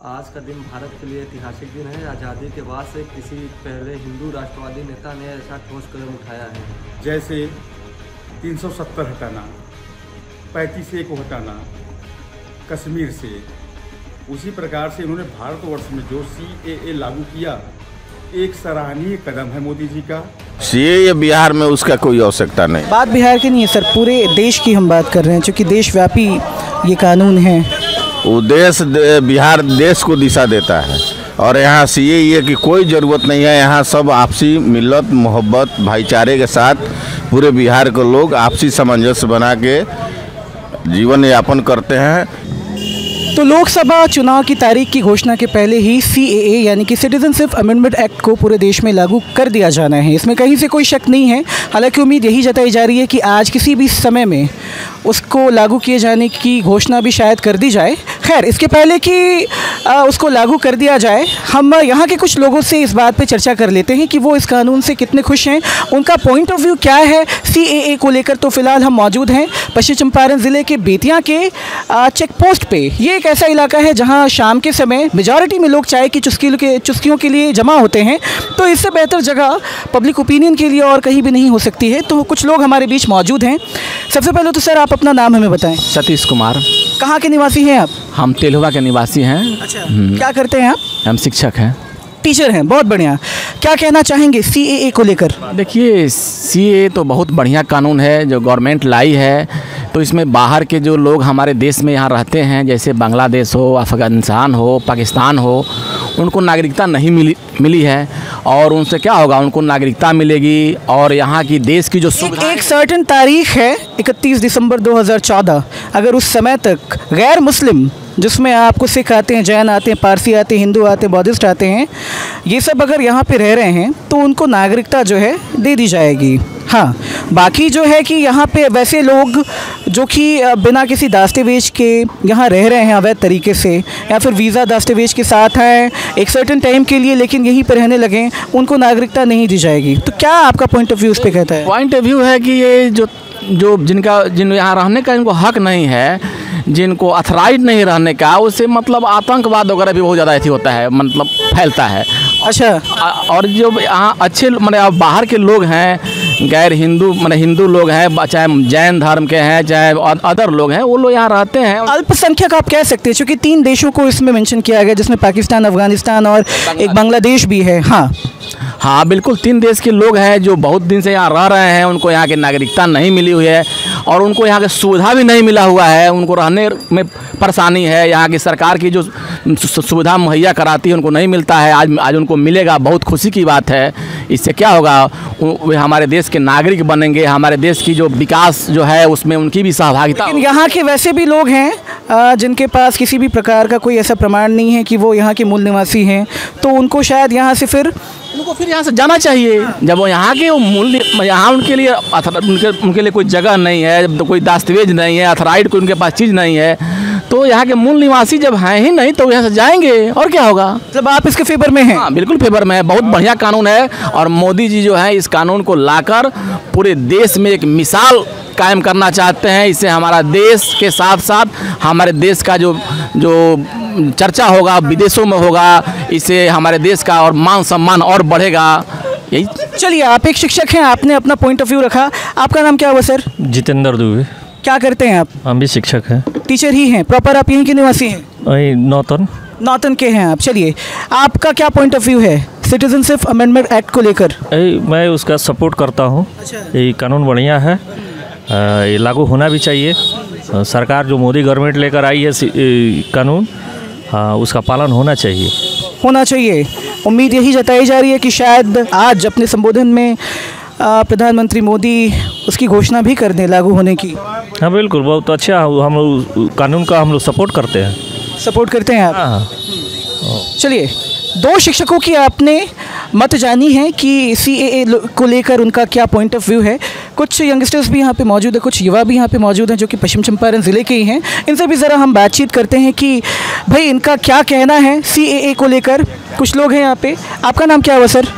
आज का दिन भारत के लिए ऐतिहासिक दिन है। आज़ादी के बाद से किसी पहले हिंदू राष्ट्रवादी नेता ने ऐसा ठोस कदम उठाया है। जैसे 370 हटाना, 35A को हटाना कश्मीर से, उसी प्रकार से इन्होंने भारतवर्ष में जो CAA लागू किया, एक सराहनीय कदम है मोदी जी का। CAA बिहार में उसका कोई आवश्यकता नहीं। बात बिहार की नहीं है सर, पूरे देश की हम बात कर रहे हैं, क्योंकि देशव्यापी ये कानून है। बिहार देश को दिशा देता है और यहाँ CAA की कोई ज़रूरत नहीं है। यहाँ सब आपसी मिलत मोहब्बत भाईचारे के साथ पूरे बिहार के लोग आपसी सामंजस्य बना के जीवन यापन करते हैं। तो लोकसभा चुनाव की तारीख की घोषणा के पहले ही CAA यानी कि सिटीजनशिप अमेंडमेंट एक्ट को पूरे देश में लागू कर दिया जाना है, इसमें कहीं से कोई शक नहीं है। हालांकि उम्मीद यही जताई जा रही है कि आज किसी भी समय में उसको लागू किए जाने की घोषणा भी शायद कर दी जाए। खैर, इसके पहले कि उसको लागू कर दिया जाए, हम यहाँ के कुछ लोगों से इस बात पे चर्चा कर लेते हैं कि वो इस कानून से कितने खुश हैं, उनका पॉइंट ऑफ व्यू क्या है CAA को लेकर। तो फिलहाल हम मौजूद हैं पश्चिम चंपारण ज़िले के बेतिया के चेक पोस्ट पे। ये एक ऐसा इलाका है जहाँ शाम के समय मेजॉरिटी में लोग चाय की चुस्कियों के लिए जमा होते हैं। तो इससे बेहतर जगह पब्लिक ओपिनियन के लिए और कहीं भी नहीं हो सकती है। तो कुछ लोग हमारे बीच मौजूद हैं। सबसे पहले तो सर आप अपना नाम हमें बताएं। सतीश कुमार। कहाँ के निवासी हैं आप? हम तेलुआ के निवासी हैं। अच्छा, क्या करते हैं आप? हम शिक्षक हैं। टीचर हैं, बहुत बढ़िया। क्या कहना चाहेंगे CAA को लेकर? देखिए, CAA तो बहुत बढ़िया कानून है जो गवर्नमेंट लाई है। तो इसमें बाहर के जो लोग हमारे देश में यहाँ रहते हैं, जैसे बांग्लादेश हो, अफ़गानिस्तान हो, पाकिस्तान हो, उनको नागरिकता नहीं मिली है। और उनसे क्या होगा, उनको नागरिकता मिलेगी। और यहाँ की देश की जो एक सर्टेन तारीख है 31 दिसंबर 2014, अगर उस समय तक गैर मुस्लिम, जिसमें आपको सिख आते हैं, जैन आते हैं, पारसी आते हैं, हिंदू आते हैं, बौद्धिस्ट आते हैं, ये सब अगर यहाँ पे रह रहे हैं तो उनको नागरिकता जो है दे दी जाएगी। हाँ, बाकी जो है कि यहाँ पे वैसे लोग जो कि बिना किसी दस्तावेज के यहाँ रह रहे हैं अवैध तरीके से, या फिर वीज़ा दस्तावेज के साथ हैं एक सर्टेन टाइम के लिए लेकिन यहीं पर रहने लगे, उनको नागरिकता नहीं दी जाएगी। तो क्या आपका पॉइंट ऑफ व्यू उस पर कहता है? पॉइंट ऑफ व्यू है कि ये जिन यहाँ रहने का इनको हक नहीं है, जिनको अथराइज नहीं रहने का, उससे मतलब आतंकवाद वगैरह भी बहुत ज़्यादा ऐसी होता है, मतलब फैलता है। अच्छा, और जो यहाँ अच्छे मतलब बाहर के लोग हैं, गैर हिंदू मतलब हिंदू लोग हैं, चाहे जैन धर्म के हैं, चाहे अदर लोग हैं, वो लोग यहाँ रहते हैं। अल्पसंख्यक आप कह सकते हैं, क्योंकि 3 देशों को इसमें मेंशन किया गया, जिसमें पाकिस्तान, अफगानिस्तान और एक बांग्लादेश भी है। हाँ, बिल्कुल 3 देश के लोग हैं जो बहुत दिन से यहाँ रह रहे हैं, उनको यहाँ की नागरिकता नहीं मिली हुई है और उनको यहाँ की सुविधा भी नहीं मिला हुआ है। उनको रहने में परेशानी है, यहाँ की सरकार की जो सुविधा मुहैया कराती है उनको नहीं मिलता है। आज उनको मिलेगा, बहुत खुशी की बात है। इससे क्या होगा, वे हमारे देश के नागरिक बनेंगे, हमारे देश की जो विकास जो है उसमें उनकी भी सहभागिता। लेकिन यहाँ के वैसे भी लोग हैं जिनके पास किसी भी प्रकार का कोई ऐसा प्रमाण नहीं है कि वो यहाँ के मूल निवासी हैं, तो उनको शायद यहाँ से फिर यहाँ से जाना चाहिए। जब वो यहाँ के मूल, यहाँ उनके लिए कोई जगह नहीं है, तो कोई दस्तावेज नहीं है, अथराइड कोई उनके पास चीज़ नहीं है, तो यहाँ के मूल निवासी जब हैं ही नहीं तो यहाँ से जाएंगे और क्या होगा। जब आप इसके फेवर में हैं? हाँ, बिल्कुल फेवर में है। बहुत बढ़िया कानून है और मोदी जी जो है इस कानून को लाकर पूरे देश में एक मिसाल कायम करना चाहते हैं। इससे हमारा देश के साथ साथ हमारे देश का जो चर्चा होगा विदेशों में होगा, इससे हमारे देश का और मान सम्मान और बढ़ेगा। यही। चलिए, आप एक शिक्षक हैं, आपने अपना पॉइंट ऑफ व्यू रखा। आपका नाम क्या हुआ सर? जितेंद्र दुबे। क्या करते हैं आप? हम भी शिक्षक हैं। टीचर ही हैं? प्रॉपर आप यहीं के निवासी हैं? नौतन के हैं आप। चलिए, आपका क्या पॉइंट ऑफ व्यू है सिटीजनशिप अमेंडमेंट एक्ट को लेकर? मैं उसका सपोर्ट करता हूँ। ये कानून बढ़िया है, ये लागू होना भी चाहिए। सरकार जो मोदी गवर्नमेंट लेकर आई है कानून, उसका पालन होना चाहिए। उम्मीद यही जताई जा रही है कि शायद आज अपने संबोधन में प्रधानमंत्री मोदी उसकी घोषणा भी कर दें लागू होने की। हाँ बिल्कुल, बहुत अच्छा। हम लोग कानून का हम लोग सपोर्ट करते हैं आप? हाँ। चलिए, 2 शिक्षकों की आपने मत जानी है कि CAA को लेकर उनका क्या पॉइंट ऑफ व्यू है। कुछ यंगस्टर्स भी यहाँ पे मौजूद है, कुछ युवा भी यहाँ पे मौजूद हैं जो कि पश्चिम चंपारण ज़िले के ही हैं। इनसे भी ज़रा हम बातचीत करते हैं कि भाई इनका क्या कहना है CAA को लेकर। कुछ लोग हैं यहाँ पे। आपका नाम क्या हुआ सर?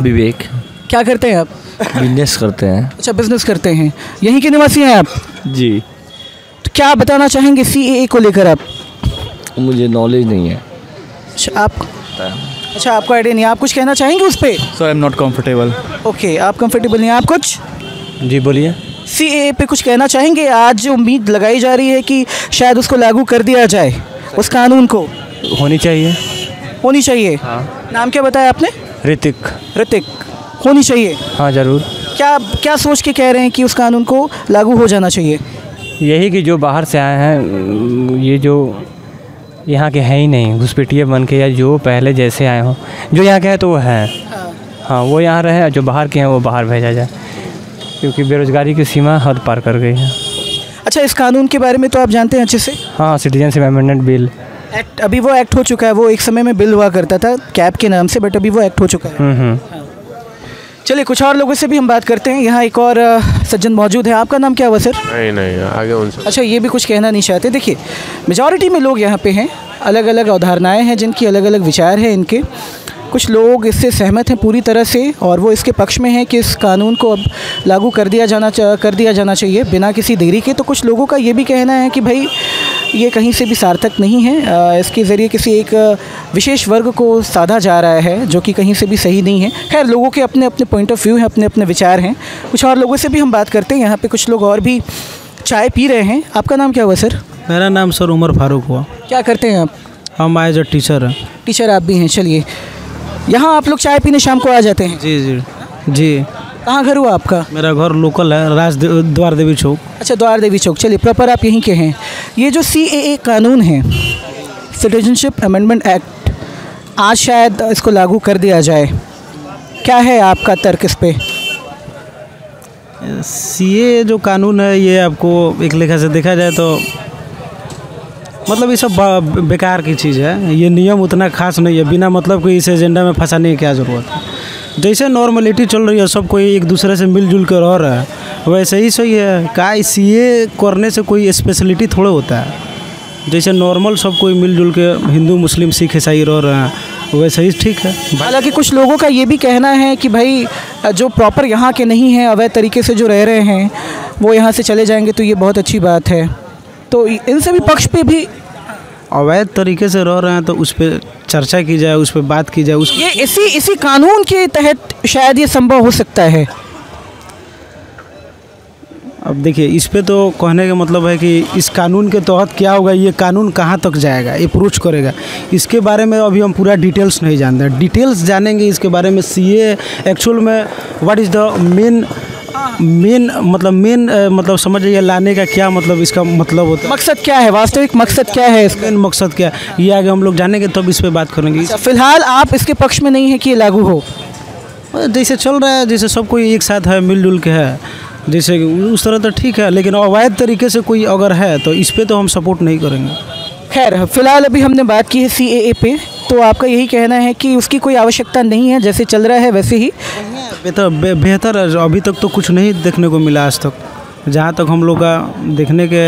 विवेक। क्या करते हैं आप? बिजनेस करते हैं। अच्छा, बिजनेस करते हैं। यहीं के निवासी हैं आप? जी। तो क्या बताना चाहेंगे CAA को लेकर आप? मुझे नॉलेज नहीं है। आप? अच्छा, आपको आइडिया नहीं, आप कुछ कहना चाहेंगे उस पर? So I am not comfortable. Okay, आप कंफर्टेबल नहीं, आप कुछ? जी बोलिए। CAA पे कुछ कहना चाहेंगे? आज जो उम्मीद लगाई जा रही है कि शायद उसको लागू कर दिया जाए, उस कानून को। होनी चाहिए। होनी चाहिए। हाँ। नाम क्या बताया आपने? ऋतिक। ऋतिक, होनी चाहिए। हाँ ज़रूर। क्या क्या सोच के कह रहे हैं कि उस कानून को लागू हो जाना चाहिए? यही कि जो बाहर से आए हैं, ये जो यहाँ के हैं ही नहीं, घुसपैठिए बन के, या जो पहले जैसे आए हों, जो यहाँ के हैं तो वो हैं। हाँ, वो यहाँ रहे, जो बाहर के हैं वो बाहर भेजा जाए, क्योंकि बेरोजगारी की सीमा हद पार कर गई है। अच्छा, इस कानून के बारे में तो आप जानते हैं अच्छे से? हाँ, सिटीजनशिप अमेंडमेंट बिल एक्ट, अभी वो एक्ट हो चुका है। वो एक समय में बिल हुआ करता था कैब के नाम से, बट अभी वो एक्ट हो चुका है। चलिए, कुछ और लोगों से भी हम बात करते हैं। यहाँ एक और सज्जन मौजूद है। आपका नाम क्या हुआ सर? नहीं आगे उनसे। अच्छा, ये भी कुछ कहना नहीं चाहते। देखिए, मेजॉरिटी में लोग यहाँ पे हैं, अलग अलग अवधारणाएं हैं, जिनकी अलग अलग विचार हैं इनके। कुछ लोग इससे सहमत हैं पूरी तरह से, और वो इसके पक्ष में हैं कि इस कानून को अब लागू कर दिया जाना चाहिए बिना किसी देरी के। तो कुछ लोगों का ये भी कहना है कि भाई ये कहीं से भी सार्थक नहीं है, इसके ज़रिए किसी एक विशेष वर्ग को साधा जा रहा है, जो कि कहीं से भी सही नहीं है। खैर, लोगों के अपने अपने पॉइंट ऑफ व्यू हैं, अपने अपने विचार हैं। कुछ और लोगों से भी हम बात करते हैं। यहाँ पे कुछ लोग और भी चाय पी रहे हैं। आपका नाम क्या हुआ सर? मेरा नाम सर उमर फारूक हुआ। क्या करते हैं आप? हम एज अ टीचर हैं। टीचर आप भी हैं। चलिए, यहाँ आप लोग चाय पीने शाम को आ जाते हैं? जी। कहाँ घर हुआ आपका? मेरा घर लोकल है, द्वार देवी चौक। अच्छा, द्वार देवी चौक। चलिए, प्रॉपर आप यहीं के हैं। ये जो CAA कानून है, सिटीजनशिप अमेंडमेंट एक्ट, आज शायद इसको लागू कर दिया जाए, क्या है आपका तर्क इस पे? CAA जो कानून है, ये आपको एक लेखा से देखा जाए तो मतलब ये सब बेकार की चीज़ है। ये नियम उतना खास नहीं है, बिना मतलब कि इस एजेंडा में फंसाने की क्या ज़रूरत है। जैसे नॉर्मलिटी चल रही है, सब कोई एक दूसरे से मिलजुल कर रह रहा है, वैसे ही सही है। का CAA करने से कोई स्पेशलिटी थोड़े होता है। जैसे नॉर्मल सब कोई मिलजुल के हिंदू मुस्लिम सिख ईसाई रह रहे हैं, वैसे ही ठीक है। हालांकि कुछ लोगों का ये भी कहना है कि भाई जो प्रॉपर यहाँ के नहीं हैं, अवैध तरीके से जो रह रहे हैं, वो यहाँ से चले जाएंगे तो ये बहुत अच्छी बात है। तो इन सभी पक्ष पे भी अवैध तरीके से रह रहे हैं तो उस पर चर्चा की जाए, उस पर बात की जाए। ये इसी कानून के तहत शायद ये संभव हो सकता है। अब देखिए, इस पे तो कहने का मतलब है कि इस कानून के तहत क्या होगा, ये कानून कहाँ तक जाएगा, अप्रोच करेगा, इसके बारे में अभी हम पूरा डिटेल्स नहीं जानते। डिटेल्स जानेंगे इसके बारे में। CAA एक्चुअल में व्हाट इज़ द मेन मतलब समझ जाइए, लाने का क्या मतलब, इसका मतलब होता है, मकसद क्या है, वास्तविक मकसद क्या है इसका? मेन मकसद क्या है, ये आगे हम लोग जानेंगे तब इस पर बात करेंगे। फिलहाल आप इसके पक्ष में नहीं है कि ये लागू हो? जैसे चल रहा है, जैसे सब कोई एक साथ है, मिलजुल के है, जैसे उस तरह तो ठीक है, लेकिन अवैध तरीके से कोई अगर है तो इस पर तो हम सपोर्ट नहीं करेंगे। खैर, फिलहाल अभी हमने बात की है CAA पे, तो आपका यही कहना है कि उसकी कोई आवश्यकता नहीं है, जैसे चल रहा है वैसे ही बेहतर है। अभी तक तो कुछ नहीं देखने को मिला आज तक, जहाँ तक हम लोग का देखने के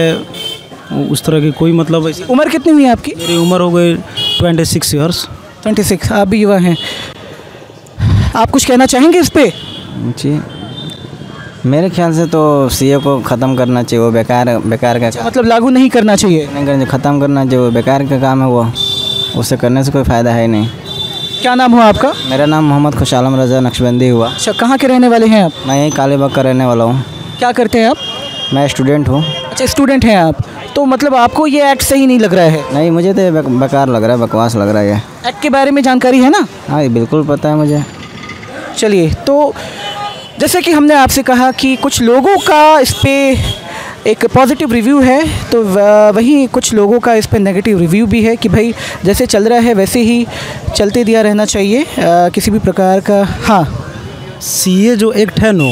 उस तरह की कोई मतलब। उम्र कितनी हुई है आपकी? मेरी उम्र हो गई 26 ईयर्स। 26। आप भी युवा हैं, आप कुछ कहना चाहेंगे इस पे? जी, मेरे ख्याल से तो CAA को ख़त्म करना चाहिए, वो बेकार का मतलब लागू नहीं करना चाहिए? नहीं करना, ख़त्म करना चाहिए, वो बेकार का काम है, वो उससे करने से कोई फ़ायदा है ही नहीं। क्या नाम हुआ आपका? मेरा नाम मोहम्मद खुशालम रज़ा नक्शबंदी हुआ। अच्छा, कहाँ के रहने वाले हैं आप? मैं यहीं कालीबाग का रहने वाला हूँ। क्या करते हैं आप? मैं स्टूडेंट हूँ। अच्छा, स्टूडेंट हैं आप, तो मतलब आपको ये एक्ट सही नहीं लग रहा है? नहीं, मुझे तो बेकार लग रहा है, बकवास लग रहा है। ये एक्ट के बारे में जानकारी है ना? हाँ, ये बिल्कुल पता है मुझे। चलिए, तो जैसे कि हमने आपसे कहा कि कुछ लोगों का इस पर एक पॉजिटिव रिव्यू है, तो वहीं कुछ लोगों का इस पर नेगेटिव रिव्यू भी है कि भाई जैसे चल रहा है वैसे ही चलते दिया रहना चाहिए, किसी भी प्रकार का। हाँ, CAA जो एक्ट है नो,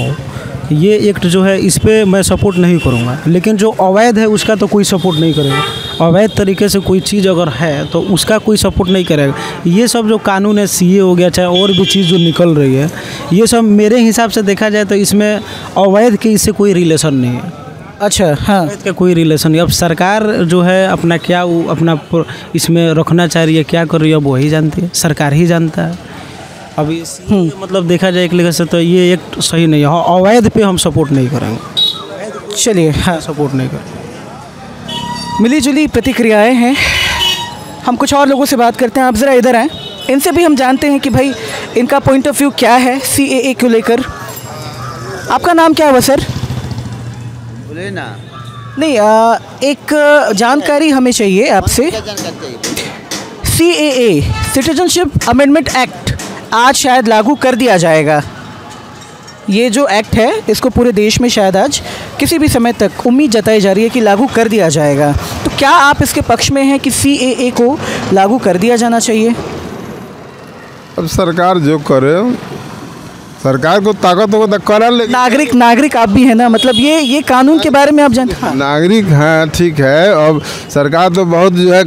ये एक्ट जो है इस पर मैं सपोर्ट नहीं करूँगा, लेकिन जो अवैध है उसका तो कोई सपोर्ट नहीं करेगा। अवैध तरीके से कोई चीज़ अगर है तो उसका कोई सपोर्ट नहीं करेगा। ये सब जो कानून है, CAA हो गया, चाहे और भी चीज़ जो निकल रही है, ये सब मेरे हिसाब से देखा जाए तो इसमें अवैध के इससे कोई रिलेशन नहीं है। अच्छा, हाँ, अवैध का कोई रिलेशन नहीं। अब सरकार जो है अपना क्या अपना इसमें रखना चाह रही है, क्या कर रही है, अब वही जानती है, सरकार ही जानता है। अभी मतलब देखा जाए एक लेखा से तो ये एक सही नहीं है। हाँ, अवैध पे हम सपोर्ट नहीं करेंगे। चलिए, हाँ, सपोर्ट नहीं करेंगे। मिली जुली प्रतिक्रियाएं हैं। हम कुछ और लोगों से बात करते हैं। आप ज़रा इधर आएँ, इनसे भी हम जानते हैं कि भाई इनका पॉइंट ऑफ व्यू क्या है CAA को लेकर। आपका नाम क्या हुआ सर? बोले ना। नहीं, एक जानकारी हमें चाहिए आपसे। CAA सिटीजनशिप अमेंडमेंट एक्ट आज शायद लागू कर दिया जाएगा। ये जो एक्ट है इसको पूरे देश में शायद आज किसी भी समय तक उम्मीद जताई जा रही है कि लागू कर दिया जाएगा। तो क्या आप इसके पक्ष में हैं कि CAA को लागू कर दिया जाना चाहिए? अब सरकार जो करे, सरकार को ताकत हो तो करा ले। नागरिक आप भी हैं ना, मतलब ये कानून के बारे में आप जानते हैं? नागरिक हैं, ठीक है। अब सरकार तो बहुत जो है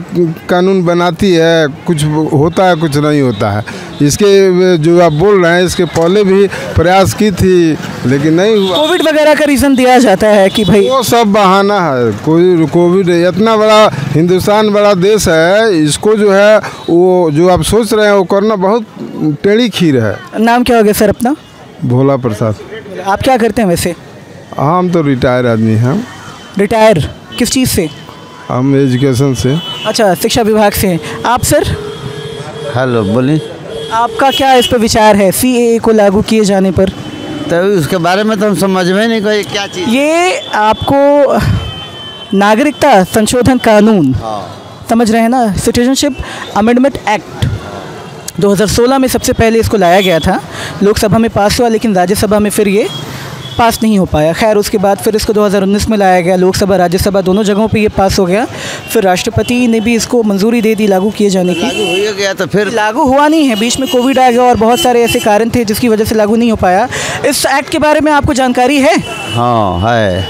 कानून बनाती है, कुछ होता है कुछ नहीं होता है। इसके जो आप बोल रहे हैं इसके पहले भी प्रयास की थी लेकिन नहीं हुआ। कोविड वगैरह का रीज़न दिया जाता है कि भाई वो सब बहाना है। कोविड इतना बड़ा हिंदुस्तान बड़ा देश है, इसको जो है वो जो आप सोच रहे हैं वो करना बहुत टेढ़ी खीर है। नाम क्या हो गया सर अपना? भोला प्रसाद। आप क्या करते हैं वैसे? हम तो रिटायर आदमी हैं। रिटायर किस चीज़ से? हम एजुकेशन से। अच्छा, शिक्षा विभाग से। आप सर? हेलो, बोलिए। आपका क्या इस पर विचार है CAA को लागू किए जाने पर? तो उसके बारे में तो हम समझ में नहीं कोई क्या चीज़। ये आपको नागरिकता संशोधन कानून समझ रहे हैं ना, सिटीजनशिप अमेंडमेंट एक्ट 2016 में सबसे पहले इसको लाया गया था, लोकसभा में पास हुआ लेकिन राज्यसभा में फिर ये पास नहीं हो पाया। खैर उसके बाद फिर इसको 2019 में लाया गया, लोकसभा राज्यसभा दोनों जगहों पे ये पास हो गया। फिर राष्ट्रपति ने भी इसको मंजूरी दे दी लागू किए जाने की। लागू हो गया तो फिर लागू हुआ नहीं है, बीच में कोविड आ गया और बहुत सारे ऐसे कारण थे जिसकी वजह से लागू नहीं हो पाया। इस एक्ट के बारे में आपको जानकारी है? हाँ है।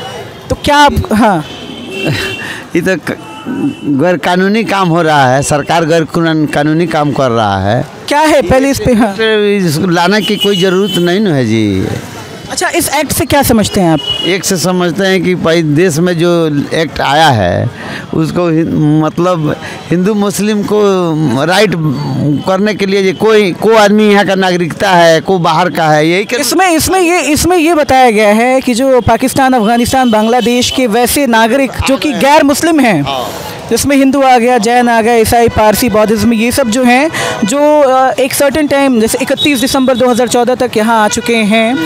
तो क्या आप? हाँ ये तो गैर कानूनी काम हो रहा है, सरकार गैर कानूनी काम कर रहा है। क्या है पहले इस पे? हाँ, लाने की कोई ज़रूरत नहीं न है जी। अच्छा, इस एक्ट से क्या समझते हैं आप? एक से समझते हैं कि भाई देश में जो एक्ट आया है उसको मतलब हिंदू मुस्लिम को राइट करने के लिए कोई आदमी यहाँ का नागरिकता है, कोई बाहर का है, यही इसमें ये बताया गया है कि जो पाकिस्तान, अफगानिस्तान, बांग्लादेश के वैसे नागरिक जो कि गैर मुस्लिम हैं, जिसमें हिंदू आ गया, जैन आ गया, ईसाई, पारसी, बौद्धिज्म, ये सब जो हैं जो एक सर्टेन टाइम जैसे 31 दिसंबर 2014 तक यहाँ आ चुके हैं,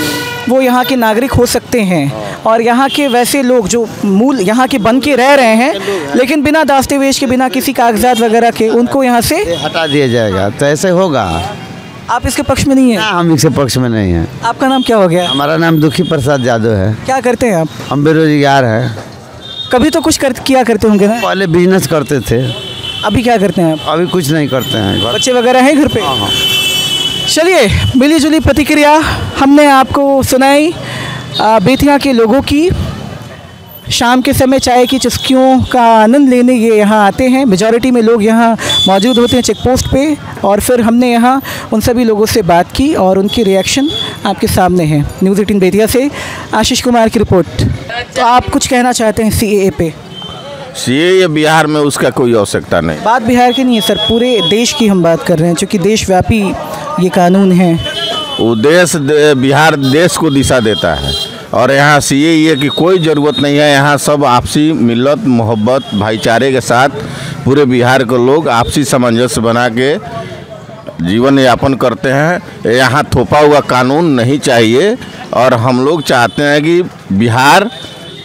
वो यहाँ के नागरिक हो सकते हैं। और यहाँ के वैसे लोग जो मूल यहाँ के बन के रह रहे हैं लेकिन बिना दस्तावेज के, बिना किसी कागजात वगैरह के, उनको यहाँ से हटा दिया जाएगा। तो ऐसे होगा। आप इसके पक्ष में नहीं है? हम इसके पक्ष में नहीं हैं। आपका नाम क्या हो गया? हमारा नाम दुखी प्रसाद यादव है। क्या करते हैं आप? हम बेरोजगार हैं। कभी तो कुछ किया करते होंगे ना? पहले बिजनेस करते थे। अभी क्या करते हैं आप? अभी कुछ नहीं करते हैं। बच्चे वगैरह हैं घर पे? हाँ। चलिए, मिली जुली प्रतिक्रिया हमने आपको सुनाई बेतिया के लोगों की। शाम के समय चाय की चुस्कियों का आनंद लेने ये यहाँ आते हैं। मेजॉरिटी में लोग यहाँ मौजूद होते हैं चेक पोस्ट पे, और फिर हमने यहाँ उन सभी लोगों से बात की और उनकी रिएक्शन आपके सामने है। न्यूज़ 18 बेतिया से आशीष कुमार की रिपोर्ट। तो आप कुछ कहना चाहते हैं CAA पे? CAA बिहार में उसका कोई आवश्यकता नहीं। बात बिहार की नहीं है सर, पूरे देश की हम बात कर रहे हैं, क्योंकि देशव्यापी ये कानून है। वो बिहार देश को दिशा देता है और यहाँ CAA की कोई ज़रूरत नहीं है। यहाँ सब आपसी मिलत मोहब्बत भाईचारे के साथ पूरे बिहार के लोग आपसी सामंजस्य बना के जीवन यापन करते हैं। यहाँ थोपा हुआ कानून नहीं चाहिए और हम लोग चाहते हैं कि बिहार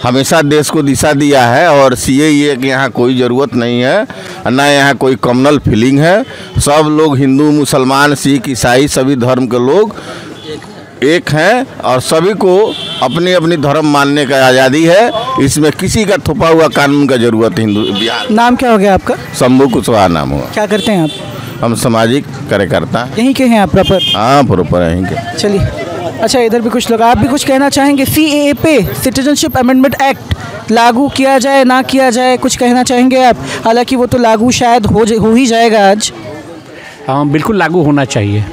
हमेशा देश को दिशा दिया है और CAA की यहाँ कोई ज़रूरत नहीं है, ना यहाँ कोई कम्युनल फीलिंग है। सब लोग हिंदू, मुसलमान, सिख, ईसाई सभी धर्म के लोग एक हैं और सभी को अपनी अपनी धर्म मानने का आज़ादी है। इसमें किसी का थोपा हुआ कानून का ज़रूरत हिंदू बिहार। नाम क्या हो गया आपका? शंभू कुशवाहा नाम हुआ। क्या करते हैं आप? हम सामाजिक कार्यकर्ता। यहीं के हैं आप प्रॉपर? हाँ, प्रॉपर यहीं के। चलिए, अच्छा इधर भी कुछ लोग, आप भी कुछ कहना चाहेंगे CAA पे? सिटीजनशिप अमेंडमेंट एक्ट लागू किया जाए ना किया जाए, कुछ कहना चाहेंगे आप? हालांकि वो तो लागू शायद हो ही जाएगा आज। हाँ, बिल्कुल लागू होना चाहिए।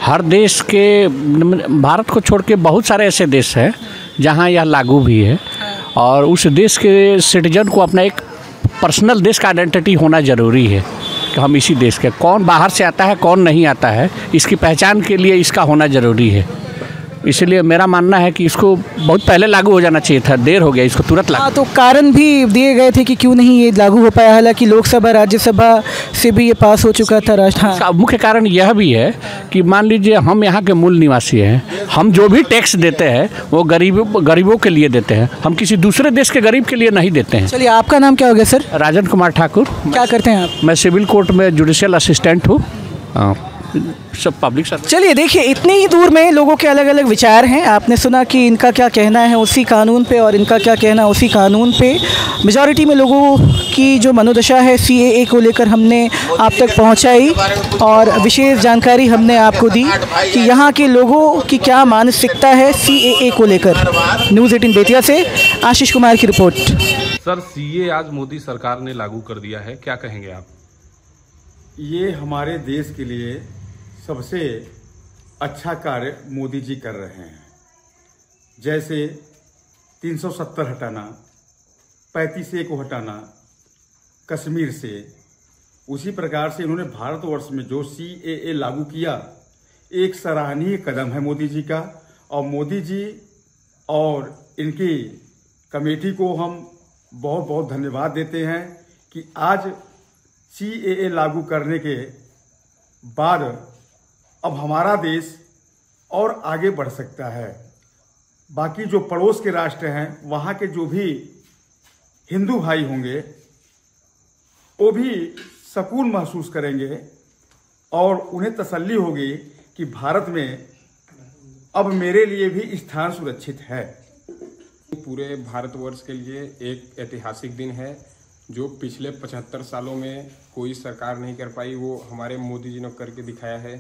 हर देश के, भारत को छोड़ के बहुत सारे ऐसे देश हैं जहाँ यह लागू भी है, और उस देश के सिटीजन को अपना एक पर्सनल देश का आइडेंटिटी होना ज़रूरी है कि हम इसी देश के। कौन बाहर से आता है, कौन नहीं आता है, इसकी पहचान के लिए इसका होना ज़रूरी है। इसलिए मेरा मानना है कि इसको बहुत पहले लागू हो जाना चाहिए था, देर हो गया, इसको तुरंत लागू। तो कारण भी दिए गए थे कि क्यों नहीं ये लागू हो पाया, हालांकि लोकसभा राज्यसभा से भी ये पास हो चुका था इसका मुख्य कारण यह भी है कि मान लीजिए हम यहाँ के मूल निवासी हैं, हम जो भी टैक्स देते हैं वो गरीबों के लिए देते हैं, हम किसी दूसरे देश के गरीब के लिए नहीं देते हैं। चलिए, आपका नाम क्या हो गया सर? राजन कुमार ठाकुर। क्या करते हैं आप? मैं सिविल कोर्ट में जुडिशियल असिस्टेंट हूँ, सब पब्लिक सर्विस। चलिए देखिए, इतनी ही दूर में लोगों के अलग अलग विचार हैं। आपने सुना कि इनका क्या कहना है उसी कानून पे और इनका क्या कहना है उसी कानून पे। मेजॉरिटी में लोगों की जो मनोदशा है सीएए को लेकर हमने आप तक पहुंचाई और विशेष जानकारी हमने आपको दी कि यहाँ के लोगों की क्या मानसिकता है सीएए को लेकर। न्यूज़ 18 बेतिया से आशीष कुमार की रिपोर्ट। सर, सीएए आज मोदी सरकार ने लागू कर दिया है, क्या कहेंगे आप? ये हमारे देश के लिए सबसे अच्छा कार्य मोदी जी कर रहे हैं। जैसे 370 हटाना, 35A को हटाना कश्मीर से, उसी प्रकार से इन्होंने भारतवर्ष में जो सीएए लागू किया, एक सराहनीय कदम है मोदी जी का। और मोदी जी और इनकी कमेटी को हम बहुत बहुत धन्यवाद देते हैं कि आज सीएए लागू करने के बाद अब हमारा देश और आगे बढ़ सकता है। बाकी जो पड़ोस के राष्ट्र हैं, वहाँ के जो भी हिंदू भाई होंगे वो भी सुकून महसूस करेंगे और उन्हें तसल्ली होगी कि भारत में अब मेरे लिए भी स्थान सुरक्षित है। पूरे भारतवर्ष के लिए एक ऐतिहासिक दिन है जो पिछले 75 सालों में कोई सरकार नहीं कर पाई, वो हमारे मोदी जी ने करके दिखाया है।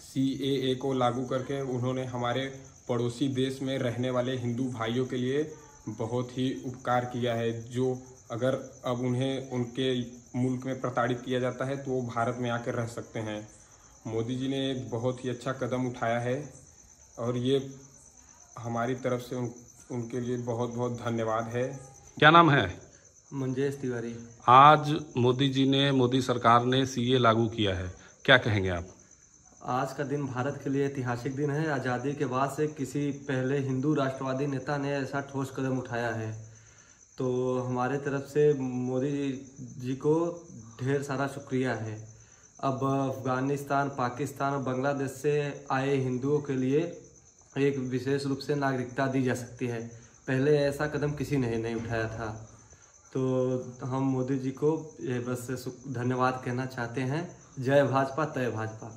सीएए को लागू करके उन्होंने हमारे पड़ोसी देश में रहने वाले हिंदू भाइयों के लिए बहुत ही उपकार किया है, जो अगर अब उन्हें उनके मुल्क में प्रताड़ित किया जाता है तो वो भारत में आकर रह सकते हैं। मोदी जी ने एक बहुत ही अच्छा कदम उठाया है और ये हमारी तरफ से उनके लिए बहुत बहुत धन्यवाद है। क्या नाम है? मंजेश तिवारी। आज मोदी सरकार ने सीए लागू किया है, क्या कहेंगे आप? आज का दिन भारत के लिए ऐतिहासिक दिन है। आज़ादी के बाद से किसी पहले हिंदू राष्ट्रवादी नेता ने ऐसा ठोस कदम उठाया है, तो हमारे तरफ से मोदी जी को ढेर सारा शुक्रिया है। अब अफ़गानिस्तान, पाकिस्तान और बांग्लादेश से आए हिंदुओं के लिए एक विशेष रूप से नागरिकता दी जा सकती है। पहले ऐसा कदम किसी ने नहीं उठाया था, तो हम मोदी जी को बस धन्यवाद कहना चाहते हैं। जय भाजपा, तय भाजपा।